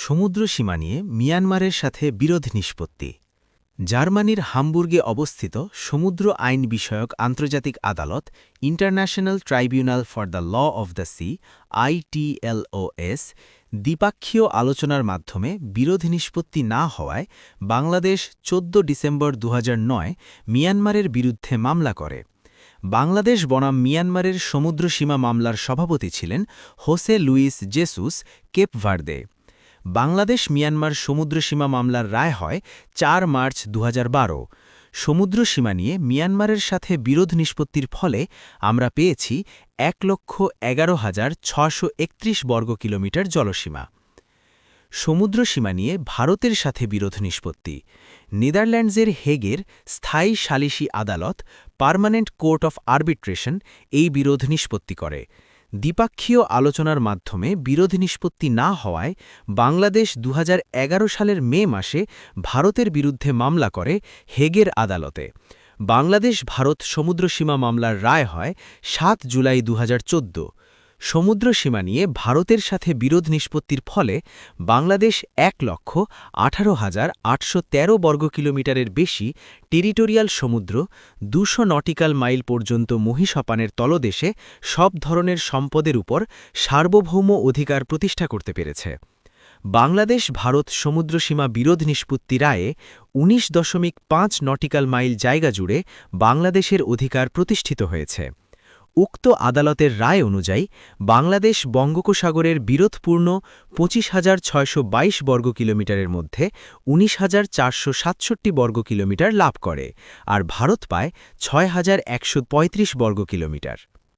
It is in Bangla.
সমুদ্র সীমা নিয়ে মিয়ানমারের সাথে বিরোধ নিষ্পত্তি। জার্মানির হামবুর্গে অবস্থিত সমুদ্র আইন বিষয়ক আন্তর্জাতিক আদালত international tribunal for the law of the sea ITLOS দ্বিপাক্ষীয় আলোচনার মাধ্যমে বিরোধ নিষ্পত্তি না হওয়ায় বাংলাদেশ ১৪ ডিসেম্বর ২০০৯ মিয়ানমারের বিরুদ্ধে মামলা করে। বাংলাদেশ বনাম মিয়ানমারের সমুদ্রসীমা মামলার সভাপতি ছিলেন Jose Luis Jesus Cape Verde. Bangladesh Myanmar সমুদ্রসীমা মামলার রায় হয় ৪ মার্চ ২০১২। সমুদ্রসীমা নিয়ে মিয়ানমারের সাথে বিরোধ নিষ্পত্তির ফলে আমরা পেয়েছি ১,১১,৬৩১ বর্গ কিলোমিটার জলসীমা। সমুদ্রসীমা নিয়ে ভারতের সাথে বিরোধ নিষ্পত্তি। নেদারল্যান্ডসের হেগের স্থায়ী সালিসি আদালত পার্মানেন্ট কোর্ট অফ আরবিট্রেশন এই বিরোধ নিষ্পত্তি করে। দ্বিপাক্ষীয় আলোচনার মাধ্যমে বিরোধ নিষ্পত্তি না হওয়ায় বাংলাদেশ ২০১১ সালের মে মাসে ভারতের বিরুদ্ধে মামলা করে হেগের আদালতে। বাংলাদেশ ভারত সমুদ্রসীমা মামলার রায় হয় ৭ জুলাই ২০১৪। সমুদ্রসীমা নিয়ে ভারতের সাথে বিরোধ নিষ্পত্তির ফলে বাংলাদেশ ১,১৮,৮১৩ বর্গ কিলোমিটারের বেশি টেরিটোরিয়াল সমুদ্র ২০০ নটিক্যাল মাইল পর্যন্ত মহীসপানের তলদেশে সব ধরনের সম্পদের উপর সার্বভৌম অধিকার প্রতিষ্ঠা করতে পেরেছে। বাংলাদেশ ভারত সমুদ্রসীমা বিরোধ নিষ্পত্তি রায়ে ১৯.৫ নটিক্যাল মাইল জায়গা জুড়ে বাংলাদেশের অধিকার প্রতিষ্ঠিত হয়েছে। উক্ত আদালতের রায় অনুযায়ী বাংলাদেশ বঙ্গোপসাগরের বিরোধপূর্ণ ২৫,৬২২ বর্গ কিলোমিটারের মধ্যে ১৯,৪৬৭ বর্গ কিলোমিটার লাভ করে, আর ভারত পায় ৬,১৩৫ বর্গ কিলোমিটার।